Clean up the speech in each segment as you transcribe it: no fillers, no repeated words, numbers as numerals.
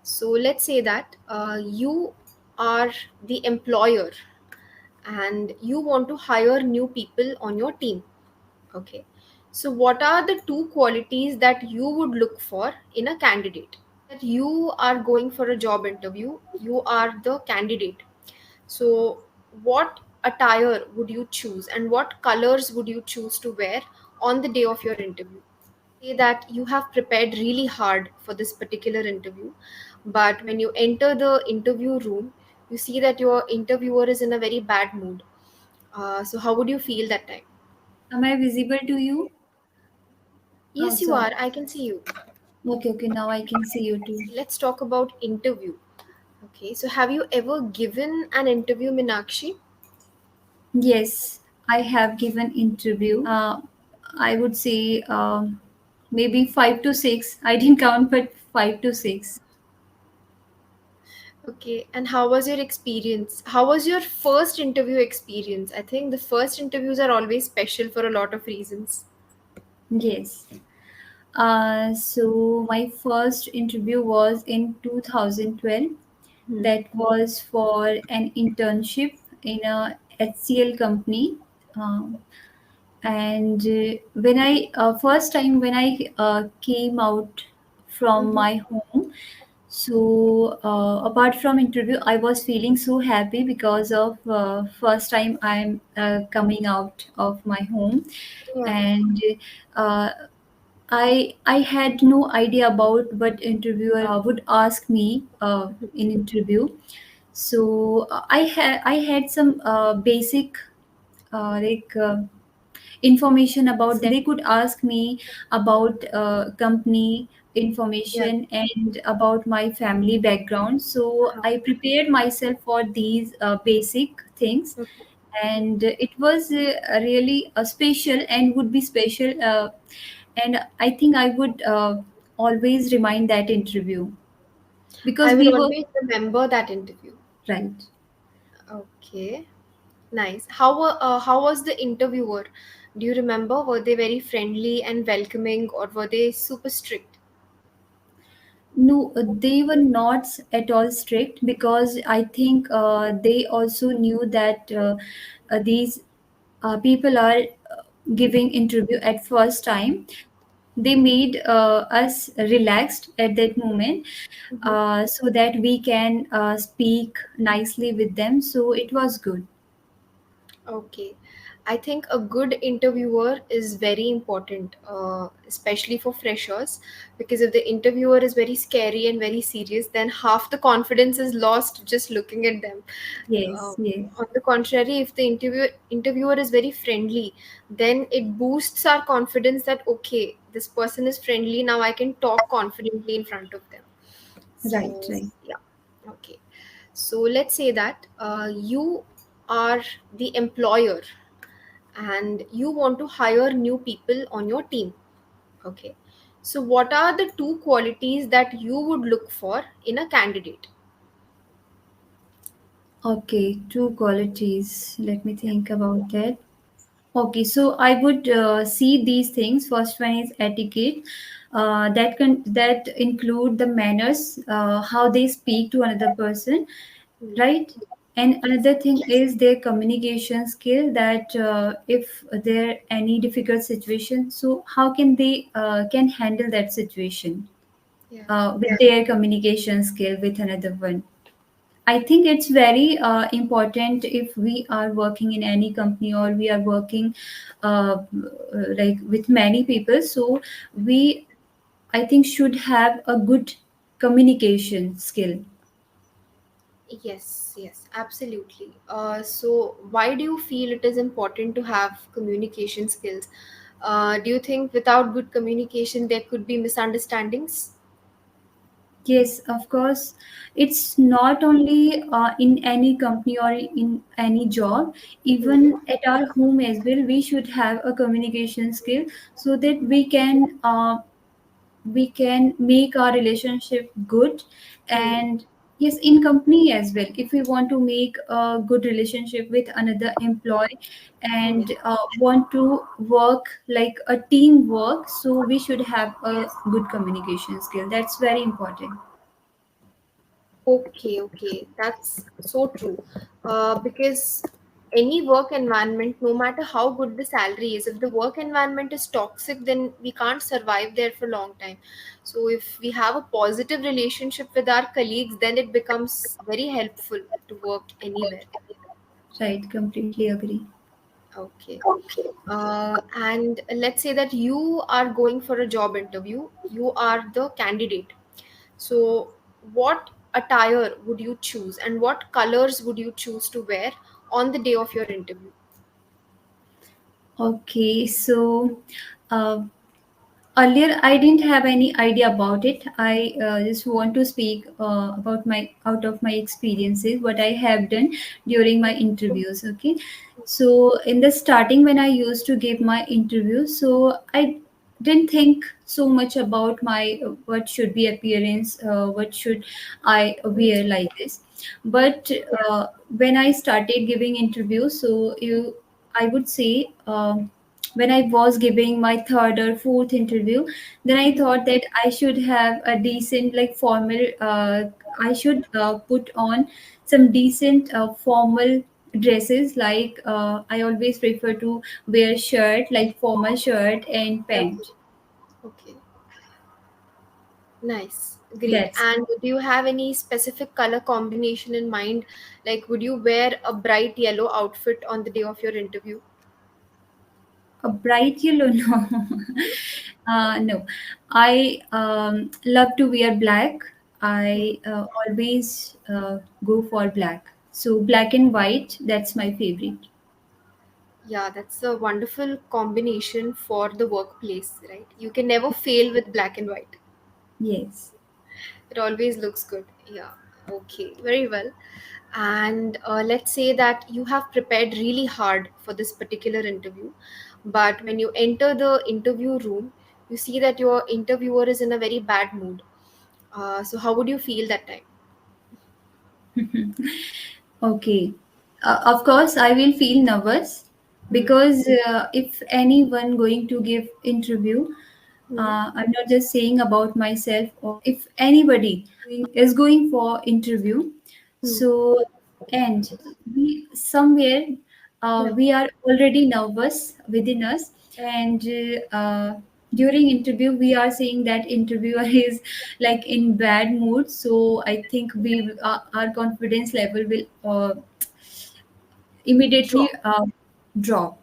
So let's say that you are the employer and you want to hire new people on your team. Okay. So, what are the two qualities that you would look for in a candidate? That you are going for a job interview, you are the candidate. So, what attire would you choose and what colors would you choose to wear on the day of your interview? Say that you have prepared really hard for this particular interview, but when you enter the interview room, you see that your interviewer is in a very bad mood. So, how would you feel that time? Am I visible to you? Oh, Yes, you sorry. are. I can see you. Okay, okay. Now I can see you too. Let's talk about interview. Okay, so have you ever given an interview, Minakshi? Yes, I have given interview. I would say maybe 5 to 6. I didn't count, but 5 to 6. Okay, and how was your experience? How was your first interview experience? I think the first interviews are always special for a lot of reasons. Yes. So my first interview was in 2012. Hmm. That was for an internship in a HCL company. Um, and when I first time when I came out from Mm-hmm. my home, so apart from interview, I was feeling so happy because of first time I'm coming out of my home, Yeah. and uh, I had no idea about what interviewer would ask me in interview. So I had some basic like information about them. They could ask me about company Yeah. information and about my family background. So Uh-huh. I prepared myself for these basic things, Okay. and it was really special and would be special. And I think I would always remind that interview because I will we were always remember that interview. right. Okay. Nice. How was the interviewer? Do you remember? Were they very friendly and welcoming, or were they super strict? No, they were not at all strict because I think they also knew that these people are giving interview at first time. They made us relaxed at that moment Mm-hmm. so that we can speak nicely with them. So it was good. Okay. I think a good interviewer is very important, especially for freshers, because if the interviewer is very scary and very serious, then half the confidence is lost just looking at them. Uh, Yes, yes, on the contrary, if the interviewer is very friendly, then it boosts our confidence that okay, this person is friendly, now I can talk confidently in front of them. right, So right. yeah, okay. So let's say that you are the employer and you want to hire new people on your team. Okay. So what are the two qualities that you would look for in a candidate? Okay, two qualities. Let me Yeah. think about that. Okay, so I would see these things. First one is etiquette. That include the manners, how they speak to another person, Hmm. right? And another thing is their communication skill. That if there any difficult situation, so how can they can handle that situation Yeah. with their communication skill with another one. I think it's very important if we are working in any company or we are working like with many people. So we, I think, should have a good communication skill. Yes, yes, absolutely. So why do you feel it is important to have communication skills? Do you think without good communication there could be misunderstandings? Yes, of course. It's not only in any company or in any job, Hmm. even at our home as well, we should have a communication skill so that we can make our relationship good. Hmm. And yes, in company as well, if we want to make a good relationship with another employee Hmm. and want to work like a teamwork, so we should have a good communication skill. That's very important. Okay, okay, that's so true. Because any work environment, no matter how good the salary is, if the work environment is toxic, then we can't survive there for a long time. So, if we have a positive relationship with our colleagues, then it becomes very helpful to work anywhere. Right, completely agree. Okay. And let's say that you are going for a job interview, you are the candidate. So, what attire would you choose and what colors would you choose to wear on the day of your interview? Okay, so uh, earlier I didn't have any idea about it. I just want to speak about my out of my experiences, what I have done during my interviews. Okay, so in the starting when I used to give my interview, so I didn't think so much about my what should be appearance, what should I Mm, wear like this. But when I started giving interviews, so you, I would say. When I was giving my third or fourth interview, then I mm, thought that I should have a decent, like formal. I should put on some decent formal dresses. Like I always prefer to wear shirt, like formal shirt and okay, pant. okay, nice, great. That's And do you have any specific color combination in mind? Like, would you wear a bright yellow outfit on the day of your interview? a bright yellow. No, no. I love to wear black. Hmm. I always go for black. So black and white. That's my favorite. Yeah, that's a wonderful combination for the workplace, right? You can never fail with black and white. Yes. It always looks good. Yeah. Okay. Very well. And let's say that you have prepared really hard for this particular interview, but when you enter the interview room, you see that your interviewer is in a very bad mood. So how would you feel that time? Okay. Of course, I will feel nervous Hmm. because if anyone going to give interview, Hmm. I'm not just saying about myself, or if anybody is going for interview, Hmm. so and we somewhere Yeah. we are already nervous within us, and during interview we are saying that interviewer is like in bad mood. So I think our confidence level will immediately Drop. drop.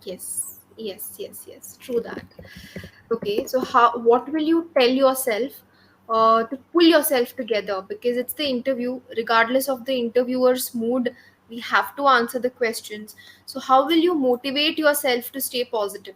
Yes. Yes. Yes. Yes. True that. Okay, so how what will you tell yourself to pull yourself together, because it's the interview, regardless of the interviewer's mood, we have to answer the questions. So how will you motivate yourself to stay positive?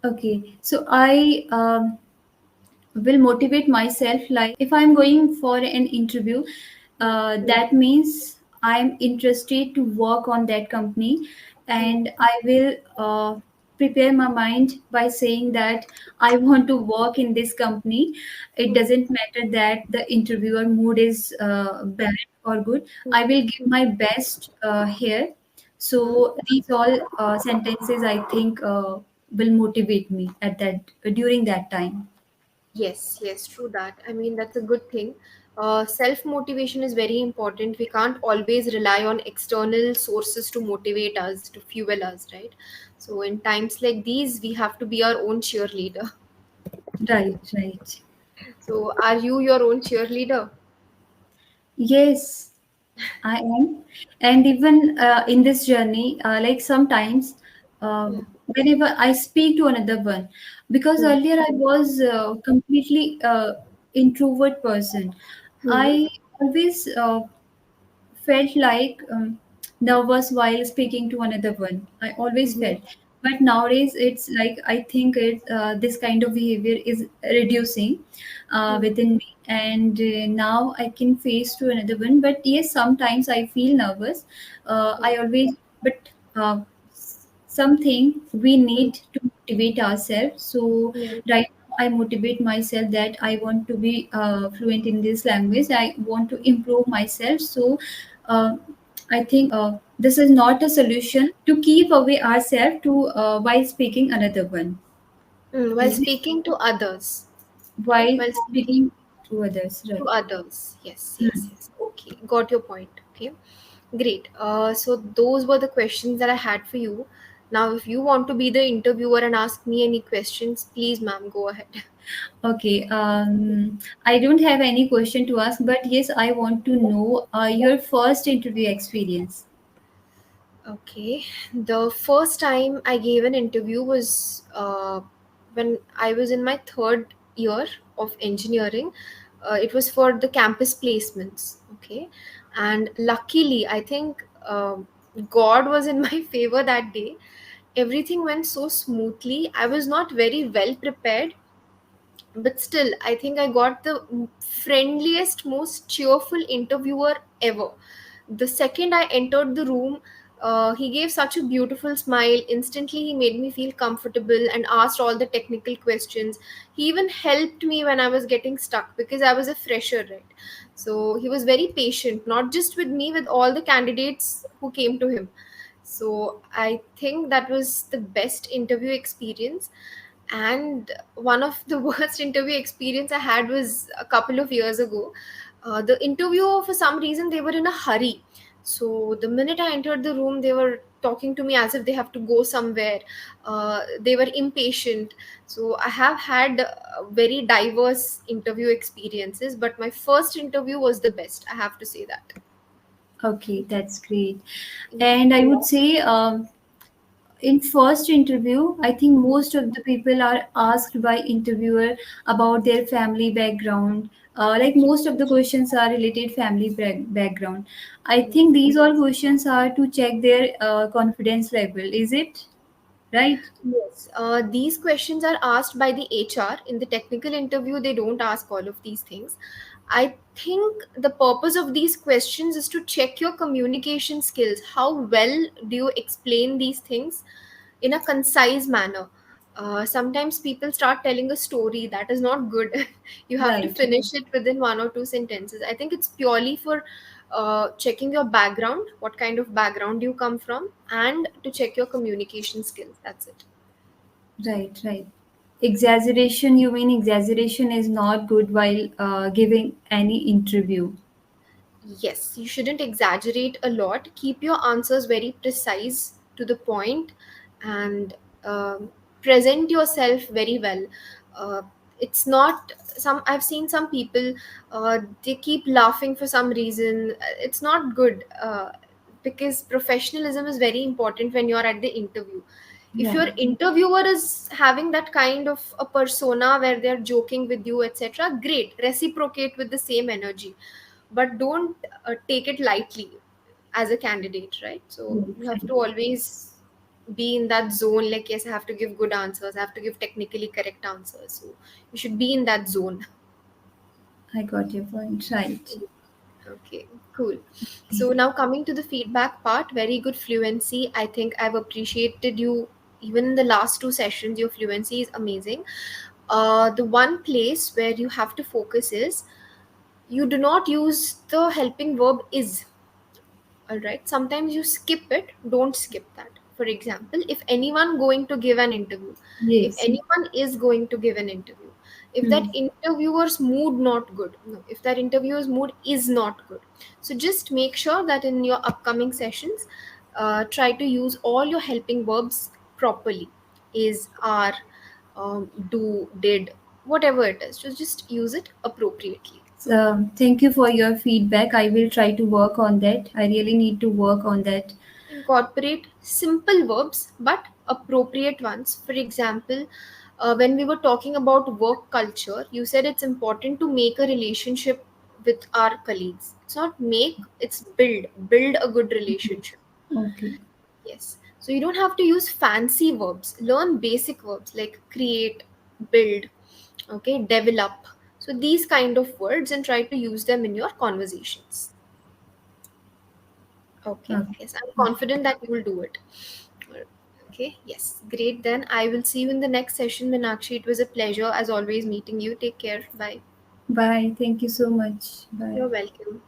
Okay, so I will motivate myself. Like if I'm going for an interview, Hmm. that means I'm interested to work on that company, Hmm. and I will prepare my mind by saying that I want to work in this company. It Hmm. doesn't matter that the interviewer mood is bad or good. Hmm. I will give my best here. So Hmm. these all sentences I think will motivate me at that during that time. Yes, yes, true that. I mean, that's a good thing. Self motivation is very important. We can't always rely on external sources to motivate us, to fuel us, right? So, in times like these, we have to be our own cheerleader. Right, right. So, are you your own cheerleader? Yes, I am. And even in this journey, like sometimes, Yeah. whenever I speak to another one, because Hmm. earlier I was completely introvert person. Hmm. I always felt like nervous while speaking to another one. I always Hmm. felt. But nowadays, it's like I think this kind of behavior is reducing Hmm. within me, and now I can face to another one. But yes, sometimes I feel nervous. Hmm. I always, but something we Hmm. need to motivate ourselves. So Yeah. right now, I motivate myself that I want to be fluent in this language. I want to improve myself. So uh, I think this is not a solution to keep away ourselves to while speaking another one. Hmm. While Is it speaking to others, right? while While speaking? speaking. to others, To right? others. Yes, yes, Hmm. yes. Okay, got your point. Okay, great. So those were the questions that I had for you. Now, if you want to be the interviewer and ask me any questions, please, ma'am, go ahead. Okay, I don't have any question to ask, but yes, I want to know your first interview experience. Okay, the first time I gave an interview was when I was in my third year of engineering. It was for the campus placements. Okay, and luckily, I think God was in my favor that day. Everything went so smoothly. I was not very well prepared, but still I think I got the friendliest, most cheerful interviewer ever. The second I entered the room, he gave such a beautiful smile. Instantly he made me feel comfortable and asked all the technical questions. He even helped me when I was getting stuck because I was a fresher, right? So he was very patient, not just with me, with all the candidates who came to him. So I think that was the best interview experience. And one of the worst interview experience I had was a couple of years ago. The interviewer, for some reason, they were in a hurry. So the minute I entered the room, they were talking to me as if they have to go somewhere. They were impatient. So I have had very diverse interview experiences, but my first interview was the best. I have to say that. Okay, that's great. Yeah. And I would say, in first interview, I think most of the people are asked by interviewer about their family background. Like most of the questions are related family background. I think these all questions are to check their confidence level. Is it right? Yes, these questions are asked by the HR. In the technical interview, they don't ask all of these things. I think the purpose of these questions is to check your communication skills. How well do you explain these things in a concise manner? Sometimes people start telling a story that is not good. You have to Right. finish it within one or two sentences. I think it's purely for checking your background, what kind of background you come from, and to check your communication skills. That's it. Right, right. Exaggeration, you mean exaggeration is not good while giving any interview. Yes, you shouldn't exaggerate a lot. Keep your answers very precise to the point, and present yourself very well. Uh, it's not some. I've seen some people. They keep laughing for some reason. It's not good. Because professionalism is very important when you're at the interview. If your Right, interviewer is having that kind of a persona where they're joking with you, etc., great, reciprocate with the same energy, but don't take it lightly as a candidate, right? So right, you have right. to always be in that zone, like, yes, I have to give good answers, I have to give technically correct answers. So you should be in that zone. I got your point. Right. Okay, cool. So now coming to the feedback part, very good fluency. I think I've appreciated you even in the last two sessions. Your fluency is amazing. The one place where you have to focus is you do not use the helping verb is. All right, sometimes you skip it. Don't skip that. For example, if anyone going to give an interview, if Yes. anyone is going to give an interview, if Hmm. that interviewer's mood not good, no, if that interviewer's mood is not good, so just make sure that in your upcoming sessions, try to use all your helping verbs properly. Is, are, do, did, whatever it is, just use it appropriately. Okay. So, thank you for your feedback. I will try to work on that. I really need to work on that. Incorporate simple verbs but appropriate ones. For example, when we were talking about work culture, you said it's important to make a relationship with our colleagues. It's not make, it's build. Build a good relationship. Okay. Yes. So you don't have to use fancy verbs. Learn basic verbs like create, build, okay, develop. So these kind of words, and try to use them in your conversations. Okay. Okay. Yes, I'm confident that you will do it. Okay. Yes. Great. Then I will see you in the next session, Meenakshi. It was a pleasure as always meeting you. Take care. Bye. Bye. Thank you so much. Bye. You're welcome.